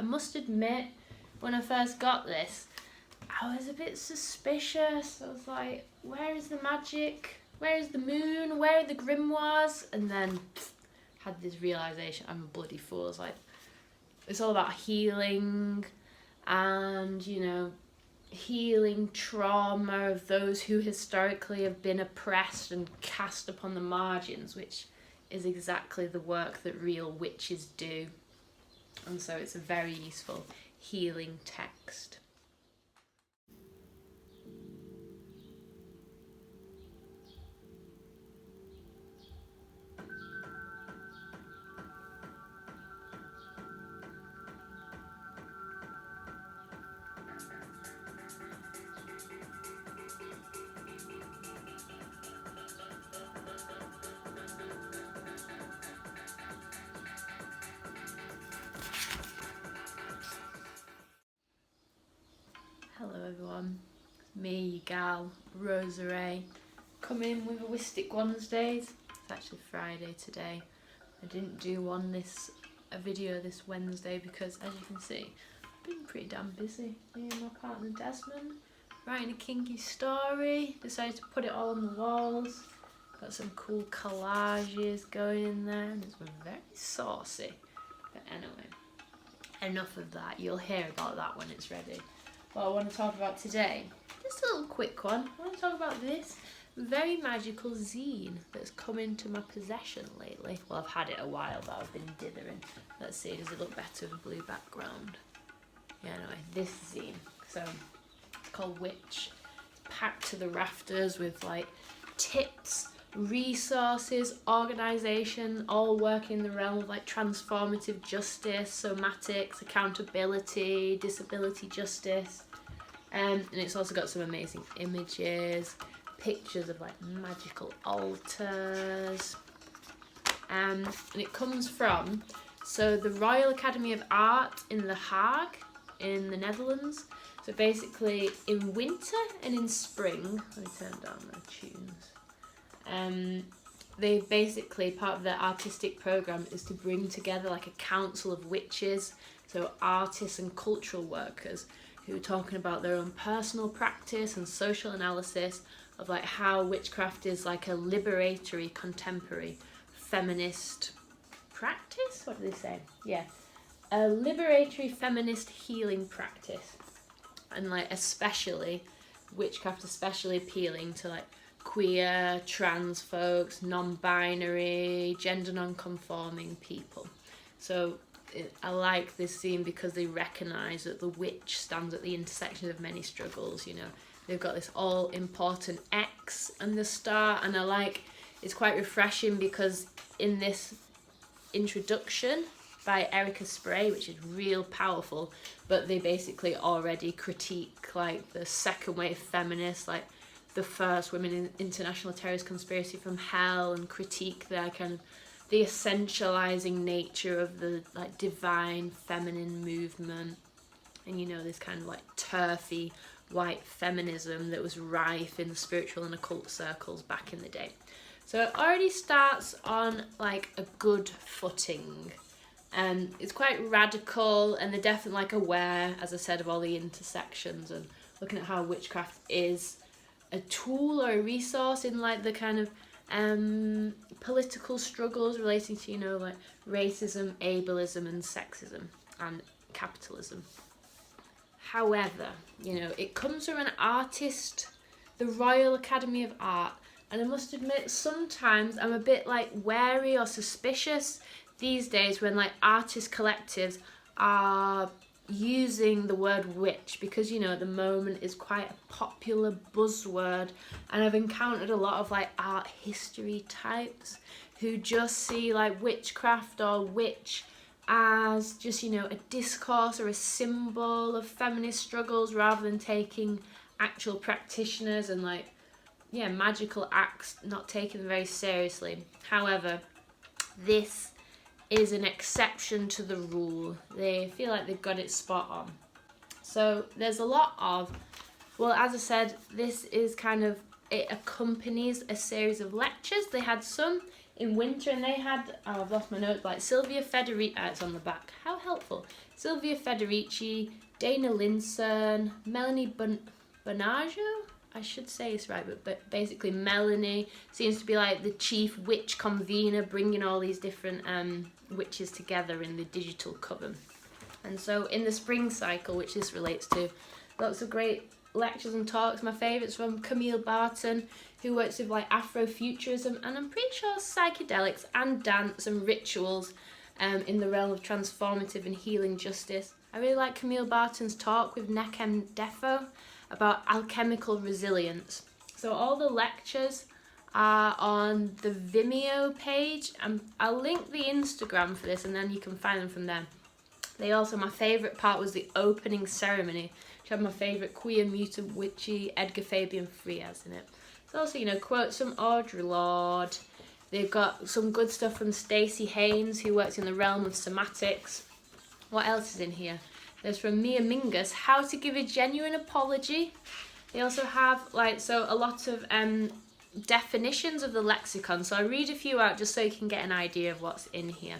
must admit, when I first got this, I was a bit suspicious. I was like, where is the magic? Where is the moon? Where are the grimoires? And then had this realisation, I'm a bloody fool. It's like, it's all about healing and, you know, healing trauma of those who historically have been oppressed and cast upon the margins, which is exactly the work that real witches do. And so it's a very useful healing text. Hello everyone, it's me, your gal, Rosary, coming with a Wistic Wednesdays. It's actually Friday today. I didn't do a video this Wednesday because, as you can see, I've been pretty damn busy. Me and my partner Desmond, writing a kinky story, decided to put it all on the walls. Got some cool collages going in there and it's very saucy. But anyway, enough of that, you'll hear about that when it's ready. What I want to talk about today, just a little quick one. I want to talk about this very magical zine that's come into my possession lately. Well, I've had it a while, but I've been dithering. Let's see, does it look better with a blue background? Yeah, anyway, this zine. So, it's called Witch. It's packed to the rafters with like tips, resources, organisation, all working in the realm of like transformative justice, somatics, accountability, disability justice, and it's also got some amazing images, pictures of like magical altars, and it comes from the Royal Academy of Art in The Hague in the Netherlands. So basically in winter and in spring, let me turn down the tunes. They basically, part of their artistic program is to bring together like a council of witches, so artists and cultural workers who are talking about their own personal practice and social analysis of like how witchcraft is like a liberatory, contemporary, feminist practice. What do they say? Yeah, a liberatory feminist healing practice, and like especially witchcraft, especially appealing to like queer, trans folks, non-binary, gender non-conforming people. So I like this zine because they recognise that the witch stands at the intersection of many struggles. You know, they've got this all-important X and the star, and I like, it's quite refreshing because in this introduction by Erica Spray, which is real powerful, but they basically already critique like the second wave feminists, like the first women in international terrorist conspiracy from hell, and critique their kind of the essentializing nature of the like divine feminine movement, and you know, this kind of like turfy white feminism that was rife in the spiritual and occult circles back in the day. So it already starts on like a good footing, and it's quite radical, and they're definitely like aware, as I said, of all the intersections and looking at how witchcraft is a tool or a resource in like the kind of political struggles relating to, you know, like racism, ableism and sexism and capitalism. However, you know, it comes from an artist, the Royal Academy of Art, and I must admit sometimes I'm a bit like wary or suspicious these days when like artist collectives are using the word witch, because you know at the moment is quite a popular buzzword, and I've encountered a lot of like art history types who just see like witchcraft or witch as just, you know, a discourse or a symbol of feminist struggles, rather than taking actual practitioners and like, yeah, magical acts, not taking them very seriously. However, this is an exception to the rule. They feel like they've got it spot on. So there's a lot of, well, as I said, this is kind of, it accompanies a series of lectures. They had some in winter, and they had, oh, I've lost my notes, like Sylvia Federici, it's on the back, how helpful. Sylvia Federici, Dana Linson, Melanie Bonaggio, I should say it's right, but basically Melanie seems to be like the chief witch convener, bringing all these different witches together in the digital coven. And so in the spring cycle, which this relates to, lots of great lectures and talks. My favourites from Camille Barton, who works with like Afrofuturism and I'm pretty sure psychedelics and dance and rituals in the realm of transformative and healing justice. I really like Camille Barton's talk with Nekem Defo about alchemical resilience. So all the lectures are on the Vimeo page, and I'll link the Instagram for this and then you can find them from there. They also, my favourite part was the opening ceremony, which had my favourite queer mutant witchy Edgar Fabian Frias in it. So also, you know, quotes from Audre Lorde. They've got some good stuff from Staci Haines, who works in the realm of somatics. What else is in here? There's from Mia Mingus, How to Give a Genuine Apology. They also have like, so a lot of definitions of the lexicon. So I read a few out just so you can get an idea of what's in here.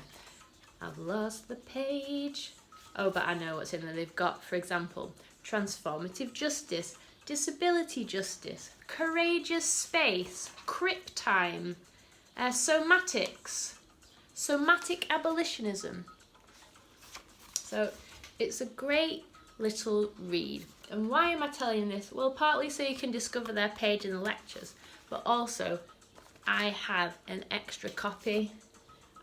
I've lost the page. Oh, but I know what's in there. They've got, for example, transformative justice, disability justice, courageous space, crip time, somatics, somatic abolitionism. So it's a great little read. And why am I telling you this? Well, partly so you can discover their page in the lectures, but also I have an extra copy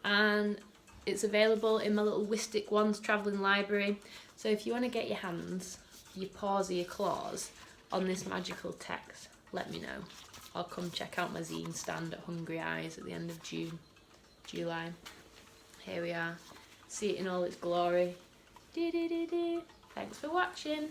and it's available in my little Wistic Ones travelling library. So if you want to get your hands, your paws or your claws on this magical text, let me know. I'll come check out my zine stand at Hungry Eyes at the end of July. Here we are. See it in all its glory. Thanks for watching.